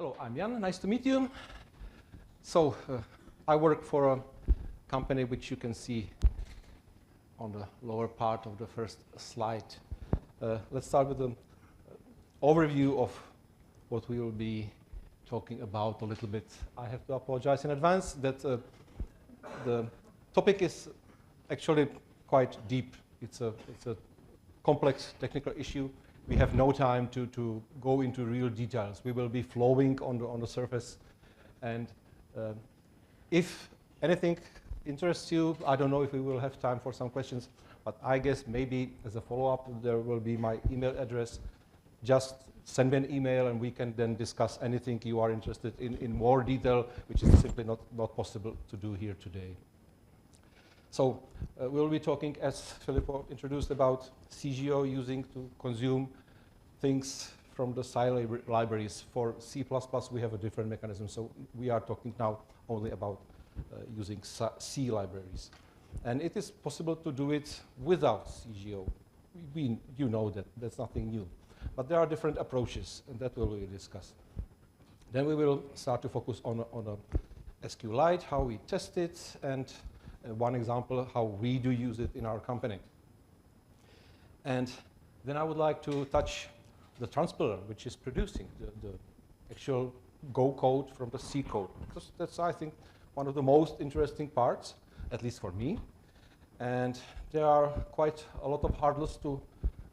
Hello, I'm Jan. Nice to meet you. So, I work for a company which you can see on the lower part of the first slide. Let's start with an overview of what we will be talking about a little bit. I have to apologize in advance that the topic is actually quite deep. It's a complex technical issue. We have no time to go into real details. We will be flowing on the surface. And if anything interests you, I don't know if we will have time for some questions, but I guess maybe as a follow-up, there will be my email address. Just send me an email and we can then discuss anything you are interested in more detail, which is simply not possible to do here today. So we'll be talking, as Filippo introduced, about CGO using to consume things from the C libraries. For C++, we have a different mechanism, so we are talking now only about using C libraries. And it is possible to do it without CGO. You know that, that's nothing new. But there are different approaches, and that we will discuss. Then we will start to focus on a SQLite, how we test it, and one example, how we do use it in our company. And then I would like to touch the transpiler, which is producing the actual Go code from the C code. Because that's, I think, one of the most interesting parts, at least for me. And there are quite a lot of hurdles to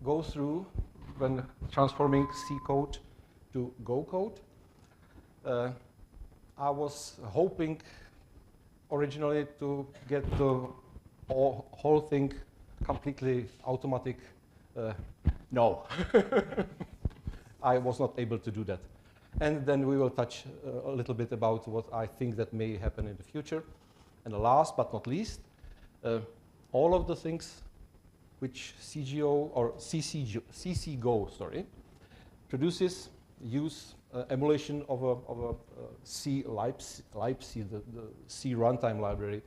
go through when transforming C code to Go code. I was hoping originally to get the whole thing completely automatic. No, I was not able to do that. And then we will touch a little bit about what I think that may happen in the future. And last but not least, all of the things which CGO or ccgo produces use emulation of a C libc, the C runtime library.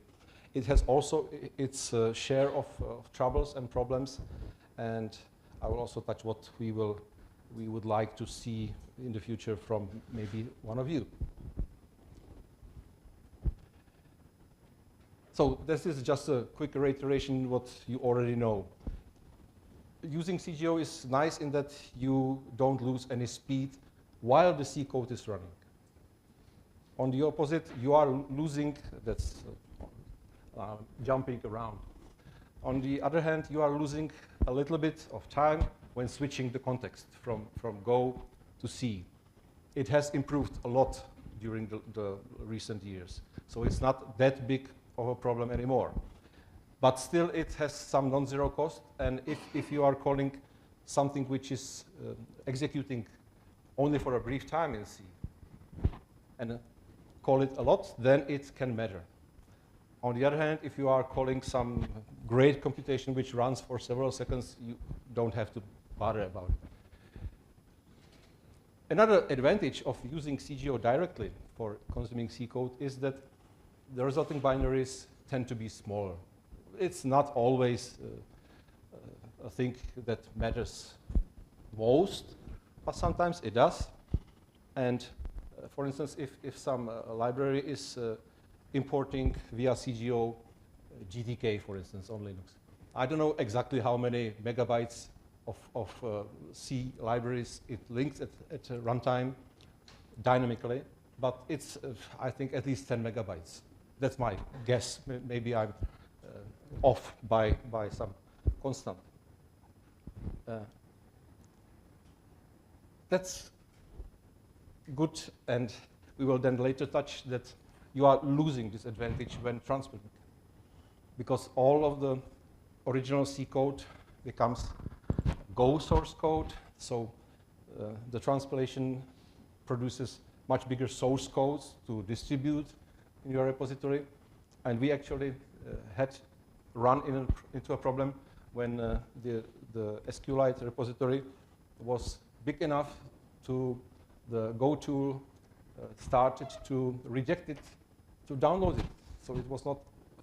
It has also its share of troubles and problems, and I will also touch what we would like to see in the future from maybe one of you. So this is just a quick reiteration what you already know. Using CGO is nice in that you don't lose any speed while the C code is running. On the opposite, you are losing, that's jumping around. On the other hand, you are losing a little bit of time when switching the context from Go to C. It has improved a lot during the recent years. So it's not that big of a problem anymore. But still, it has some non-zero cost. And if you are calling something which is executing only for a brief time in C, and call it a lot, then it can matter. On the other hand, if you are calling some great computation which runs for several seconds, you don't have to bother about it. Another advantage of using CGO directly for consuming C code is that the resulting binaries tend to be smaller. It's not always a thing that matters most, but sometimes it does. And for instance, if some library is importing via CGO GTK, for instance, on Linux, I don't know exactly how many megabytes of C libraries it links at runtime dynamically, but it's, I think, at least 10 megabytes. That's my guess. Maybe I'm off by some constant. That's good, and we will then later touch that you are losing this advantage when transpiling, because all of the original C code becomes Go source code, so the transpilation produces much bigger source codes to distribute in your repository, and we actually had run into a problem when the SQLite repository was big enough to the Go tool started to reject it, to download it. So it was not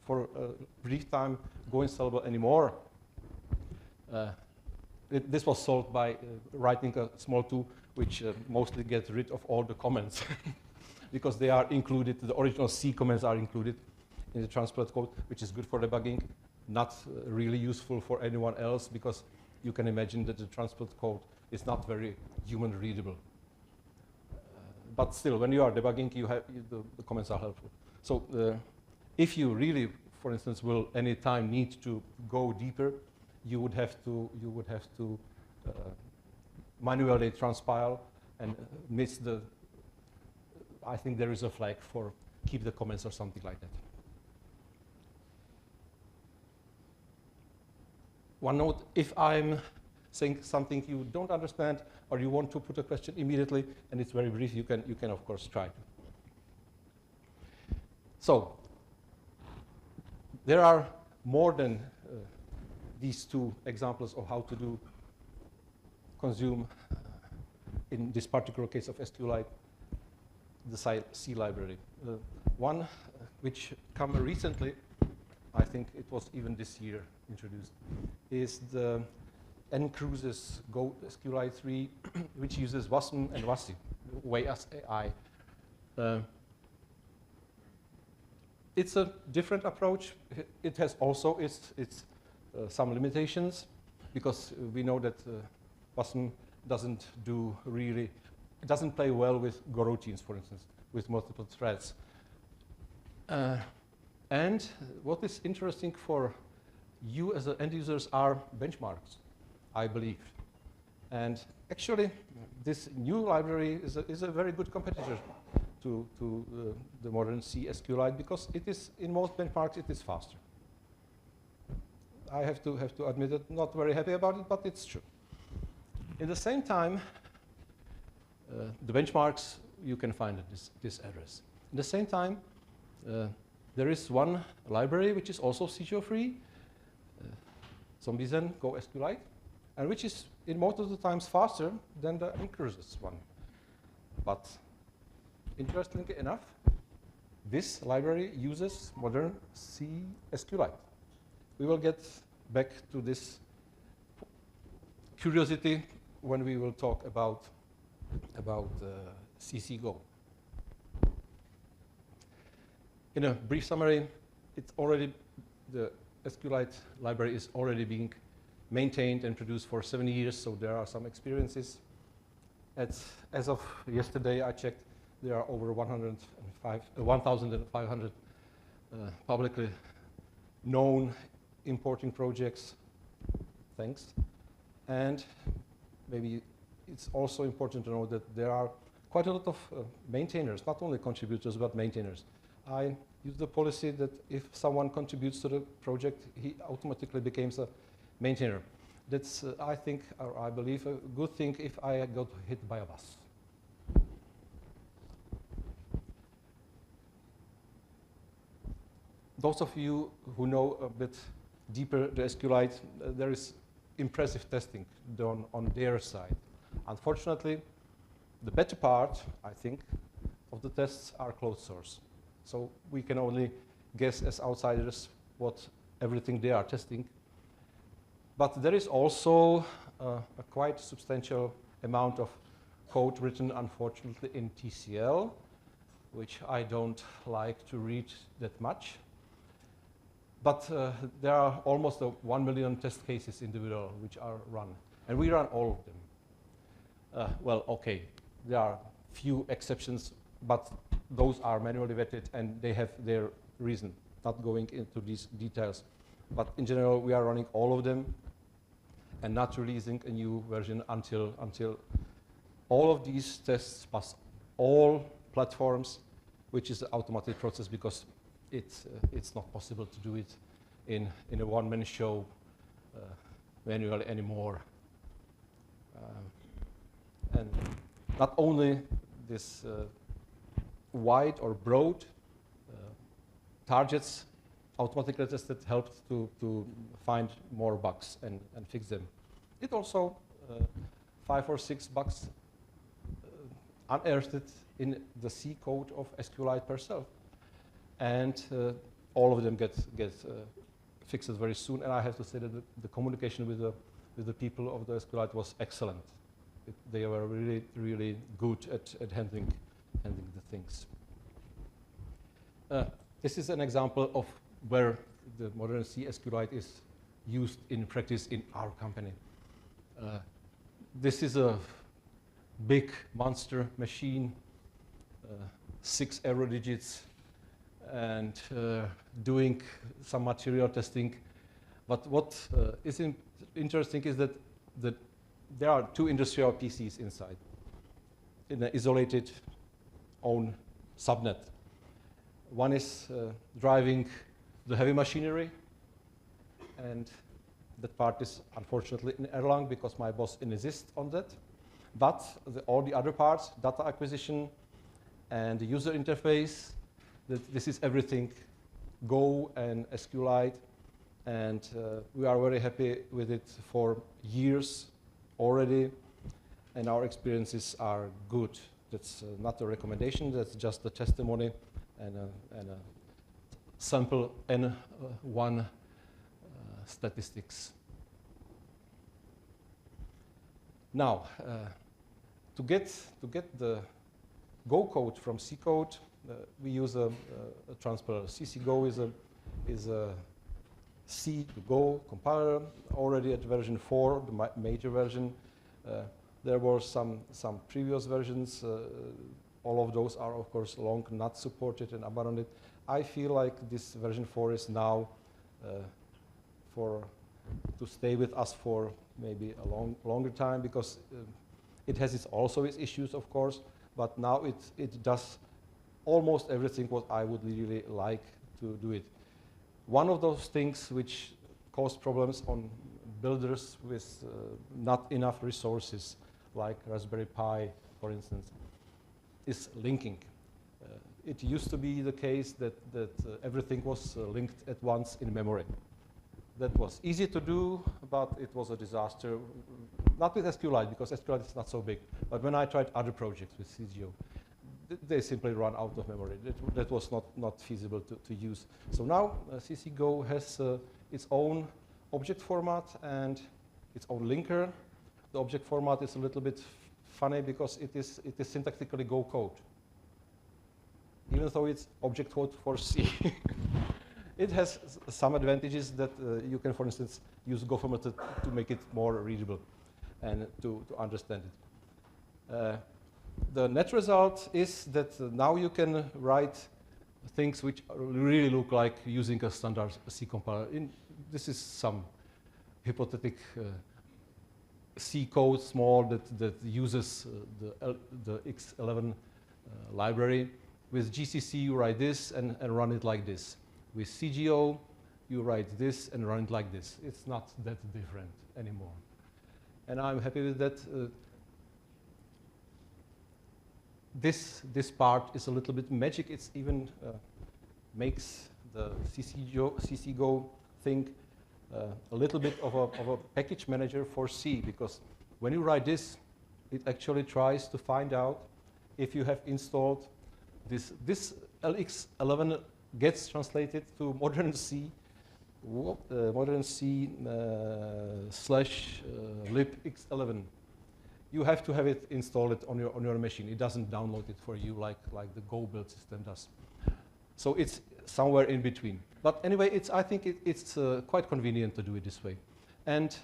for a brief time Go installable anymore. this was solved by writing a small tool which mostly gets rid of all the comments because they are included, the original C comments are included in the transpiled code, which is good for debugging, not really useful for anyone else because you can imagine that the transpiled code is not very human readable. But still, when you are debugging, the comments are helpful. So if you really, for instance, will any time need to go deeper, you would have to manually transpile and miss the. I think there is a flag for keep the comments or something like that. One note: if I'm saying something you don't understand or you want to put a question immediately and it's very brief, you can of course try to. So there are more than these two examples of how to do consume in this particular case of SQLite the C library. One which came recently, I think it was even this year introduced, is the Ncruises Go SQLite 3, which uses WASM and WASI, WAS AI. It's a different approach. It has also its some limitations because we know that WASM doesn't do really, it doesn't play well with goroutines, for instance, with multiple threads. And what is interesting for you as end users are benchmarks, I believe. And actually, this new library is a very good competitor to the modern C SQLite because it is, in most benchmarks, it is faster. I have to admit it, not very happy about it, but it's true. In the same time, the benchmarks, you can find at this address. At the same time, there is one library which is also CGo-free, Zombiezen Go SQLite, and which is in most of the times faster than the Ncruises one. But interestingly enough, this library uses modern C SQLite. We will get back to this curiosity when we will talk about ccgo. In a brief summary, it's already, the SQLite library is already being maintained and produced for 7 years, so there are some experiences. As of yesterday, I checked, there are over 1,500 publicly known importing projects. Thanks. And maybe it's also important to know that there are quite a lot of maintainers, not only contributors, but maintainers. I use the policy that if someone contributes to the project, he automatically becomes a maintainer. That's, I think, or I believe, a good thing if I got hit by a bus. Those of you who know a bit deeper the SQLite, there is impressive testing done on their side. Unfortunately, the better part, I think, of the tests are closed source. So we can only guess as outsiders what everything they are testing. But there is also a quite substantial amount of code written, unfortunately, in TCL, which I don't like to read that much. But there are almost 1 million test cases individual which are run. And we run all of them. Well, okay, there are few exceptions, but those are manually vetted and they have their reason, not going into these details. But in general, we are running all of them and not releasing a new version until all of these tests pass all platforms, which is an automated process because it's not possible to do it in a one-man show manually anymore. And not only this wide or broad targets automatically tested helped to find more bugs and fix them. It also 5 or 6 bugs unearthed in the C code of SQLite herself. And all of them get fixed very soon. And I have to say that the communication with with the people of the SQLite was excellent. They were really, really good at handling the things. This is an example of where the modern C SQLite is used in practice in our company. This is a big monster machine, 6 error digits, and doing some material testing. But what is interesting is that there are 2 industrial PCs inside in an isolated own subnet. One is driving the heavy machinery, and that part is unfortunately in Erlang because my boss insists on that. But all the other parts, data acquisition and the user interface, this is everything Go and SQLite, and we are very happy with it for years already, and our experiences are good. That's not a recommendation, that's just a testimony and a sample N1 statistics. Now, to get the Go code from C code, we use a transpiler. ccgo is a C to Go compiler, already at version 4, the major version. There were some previous versions. All of those are, of course, long not supported and abandoned. I feel like this version 4 is now to stay with us for maybe a longer time, because it has also its issues, of course, but now it does almost everything what I would really like to do it. One of those things which cause problems on builders with not enough resources, like Raspberry Pi, for instance, is linking. It used to be the case that everything was linked at once in memory. That was easy to do, but it was a disaster. Not with SQLite, because SQLite is not so big. But when I tried other projects with CGo, they simply run out of memory. That was not feasible to use. So now ccgo has its own object format and its own linker. The object format is a little bit funny because it is syntactically Go code, even though it's object code for C. It has some advantages that you can, for instance, use Go formatted to make it more readable and to understand it. The net result is that now you can write things which really look like using a standard C compiler. This is some hypothetic C code small that uses the X11 library. With GCC, you write this and run it like this. With CGo, you write this and run it like this. It's not that different anymore. And I'm happy with that. This part is a little bit magic. It's even makes the ccgo thing a little bit of a package manager for C, because when you write this, it actually tries to find out if you have installed this LX11 gets translated to modern C, slash libx11. You have to have it installed on your machine. It doesn't download it for you like the Go build system does. So it's somewhere in between. But anyway, I think it's quite convenient to do it this way. And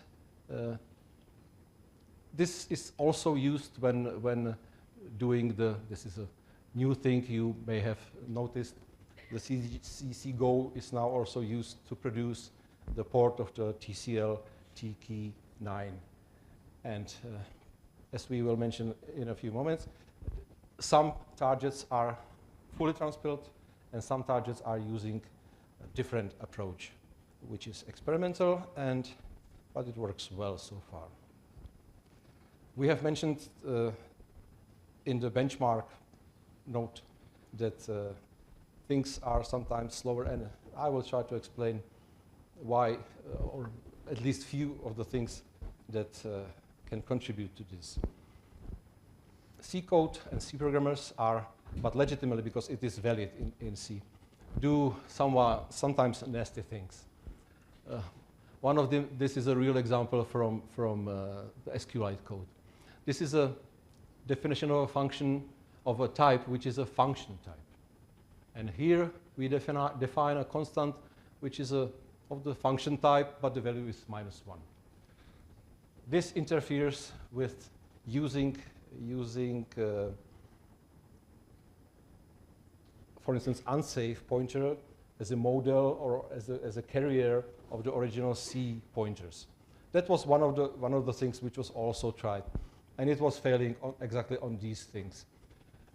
this is also used when doing this is a new thing you may have noticed. The ccgo is now also used to produce the port of the TCL TK9. And as we will mention in a few moments, some targets are fully transpiled and some targets are using a different approach, which is experimental, but it works well so far. We have mentioned in the benchmark note that things are sometimes slower, and I will try to explain why, or at least few of the things that can contribute to this. C code and C programmers are, but legitimately because it is valid in C, do sometimes nasty things. One of them, this is a real example from the SQLite code. This is a definition of a function of a type which is a function type. And here we define a constant which is of the function type, but the value is -1. This interferes with using for instance, unsafe pointer as a model or as a carrier of the original C pointers. That was one of the things which was also tried, and it was failing exactly on these things.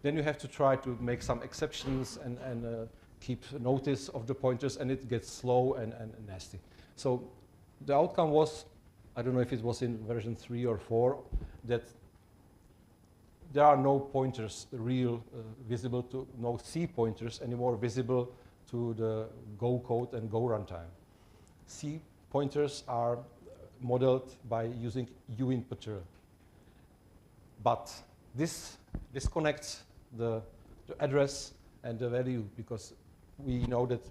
Then you have to try to make some exceptions and keep notice of the pointers, and it gets slow and nasty. So the outcome was, I don't know if it was in version 3 or 4, that there are no pointers visible to, no C pointers anymore visible to the Go code and Go runtime. C pointers are modeled by using uinputter. But this disconnects the address and the value, because we know that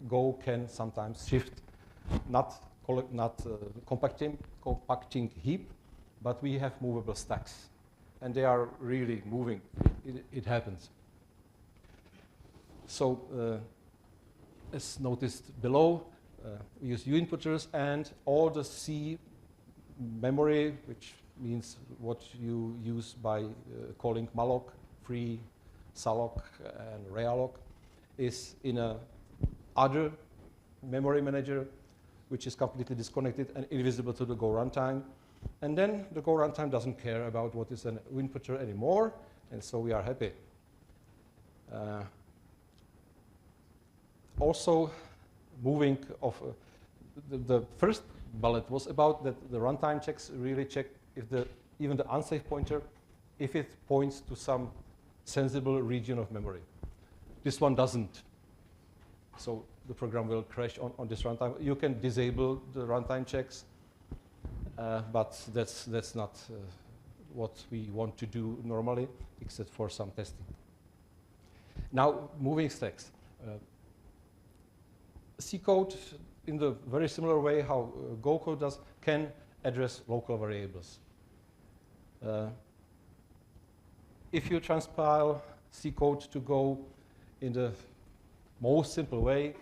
Go can sometimes shift, not compacting heap, but we have movable stacks. And they are really moving. It happens. So, as noticed below, we use uinputters, and all the C memory, which means what you use by calling malloc, free, salloc, and realloc, is in a other memory manager, which is completely disconnected and invisible to the Go runtime. And then the Go runtime doesn't care about what is an uinputter anymore, and so we are happy. Also, moving of the first bullet was about that the runtime checks really check if even the unsafe pointer, if it points to some sensible region of memory. This one doesn't. So the program will crash on this runtime. You can disable the runtime checks, but that's not what we want to do normally, except for some testing. Now, moving stacks. C code, in the very similar way how Go code does, can address local variables. If you transpile C code to Go in the most simple way,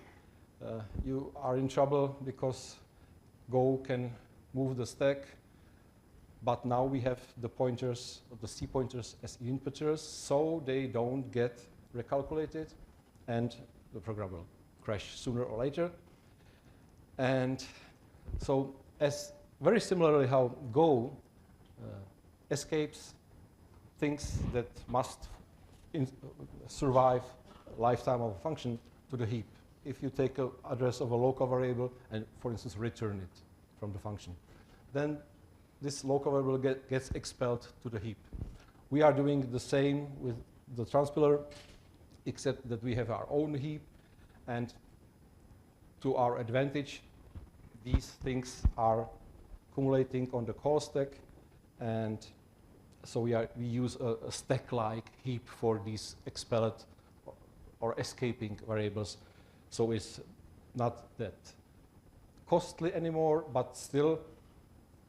you are in trouble, because Go can move the stack, but now we have the pointers, the C pointers, as inputers, so they don't get recalculated, and the program will crash sooner or later. And so, as very similarly how Go escapes things that must survive lifetime of a function to the heap. If you take an address of a local variable and, for instance, return it from the function, then this local variable gets expelled to the heap. We are doing the same with the transpiler, except that we have our own heap, and to our advantage, these things are accumulating on the call stack, and so we use a stack-like heap for these expelled or escaping variables. So it's not that costly anymore, but still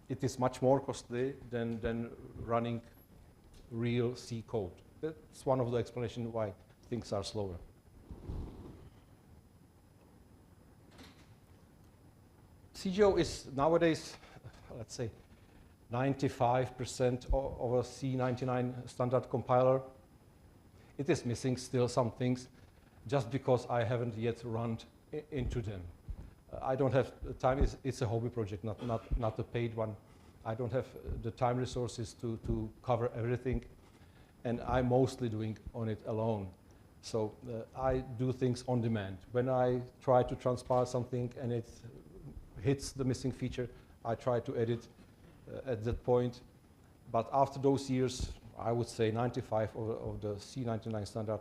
it is much more costly than running real C code. That's one of the explanations why things are slower. CGo is nowadays, let's say, 95% of a C99 standard compiler. It is missing still some things, just because I haven't yet run into them. I don't have the time. It's a hobby project, not a paid one. I don't have the time resources to cover everything, and I'm mostly doing on it alone. So I do things on demand. When I try to transpile something and it hits the missing feature, I try to edit at that point. But after those years, I would say 95 of the C99 standard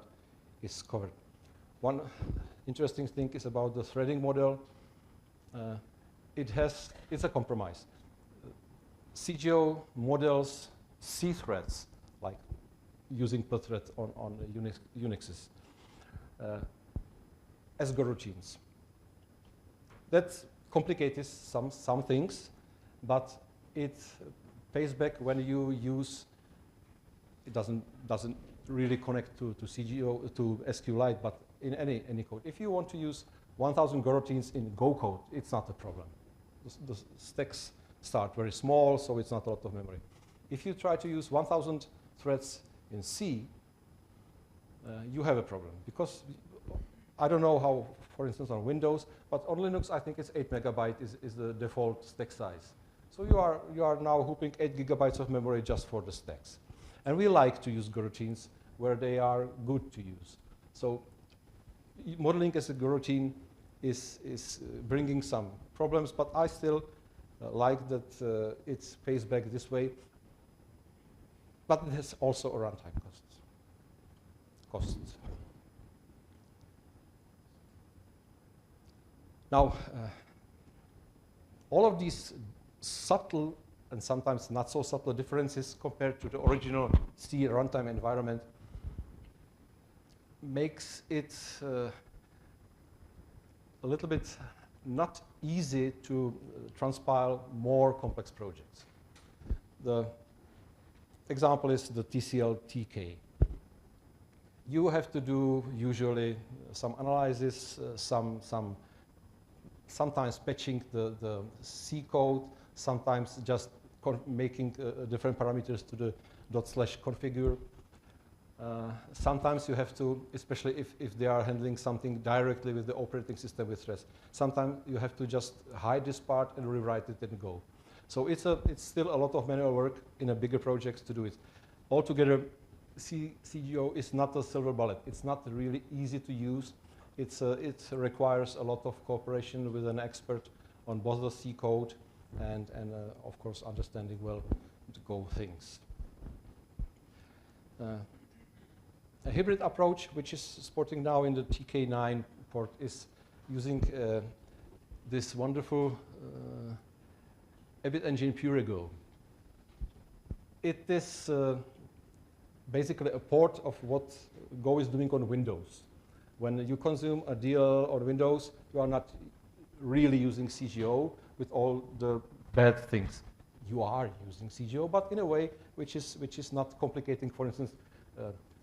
is covered. One interesting thing is about the threading model. It's a compromise. CGo models C threads, like using per thread on Unixes, as goroutines. That complicates some things, but it pays back when you use. It doesn't really connect to CGo to SQLite, but in any code. If you want to use 1,000 goroutines in Go code, it's not a problem. The stacks start very small, so it's not a lot of memory. If you try to use 1,000 threads in C, you have a problem, because I don't know how, for instance, on Windows, but on Linux, I think it's 8 megabyte is the default stack size. So you are now hooping 8 gigabytes of memory just for the stacks. And we like to use goroutines where they are good to use. So modeling as a goroutine is bringing some problems, but I still like that it pays back this way. But it has also a runtime costs. Now, all of these subtle and sometimes not so subtle differences compared to the original C runtime environment makes it a little bit not easy to transpile more complex projects. The example is the TCL-TK. You have to do usually some analysis, sometimes patching the C code, sometimes just making different parameters to the /configure. Sometimes you have to, especially if they are handling something directly with the operating system with threads, sometimes you have to just hide this part and rewrite it in Go. So it's still a lot of manual work in a bigger project to do it. Altogether, CGo is not a silver bullet. It's not really easy to use. It requires a lot of cooperation with an expert on both the C code and of course, understanding well the Go things. A hybrid approach, which is supporting now in the TK9 port, is using this wonderful Ebit engine Purigo. It is basically a port of what Go is doing on Windows. When you consume a DL on Windows, you are not really using CGO with all the bad things. You are using CGO, but in a way which is not complicating, for instance,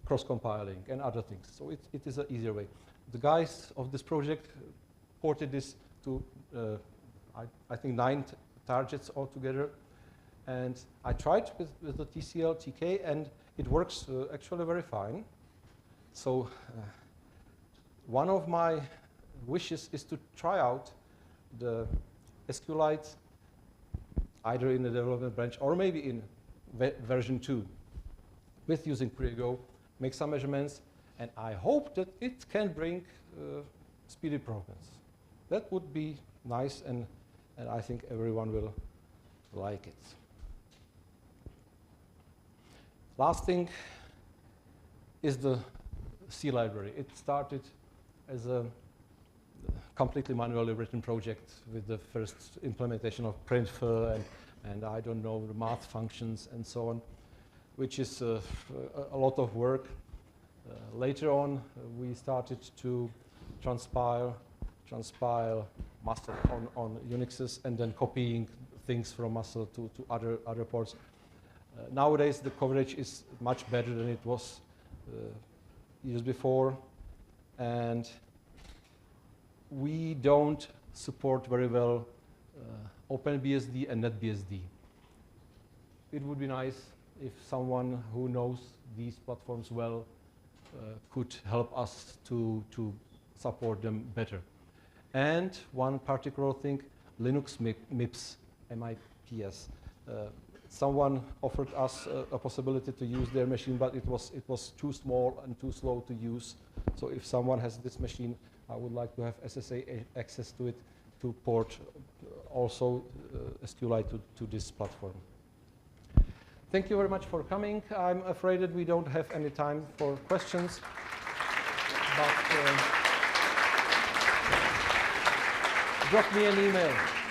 cross-compiling and other things. So it is an easier way. The guys of this project ported this to, I think, 9 targets altogether. And I tried with the TCL-TK, and it works actually very fine. So one of my wishes is to try out the SQLite either in the development branch or maybe in version 2 with using Purigo, make some measurements, and I hope that it can bring speedy progress. That would be nice, and I think everyone will like it. Last thing is the C library. It started as a completely manually written project with the first implementation of printful and I don't know, the math functions and so on, which is a lot of work. Later on, we started to transpile Muscle on Unixes and then copying things from Muscle to other ports. Nowadays, the coverage is much better than it was years before, and we don't support very well OpenBSD and NetBSD. It would be nice if someone who knows these platforms well could help us to support them better. And one particular thing, Linux MIPS, M-I-P-S. Someone offered us a possibility to use their machine, but it was too small and too slow to use. So if someone has this machine, I would like to have SSA access to it to port also SQLite to this platform. Thank you very much for coming. I'm afraid that we don't have any time for questions, but drop me an email.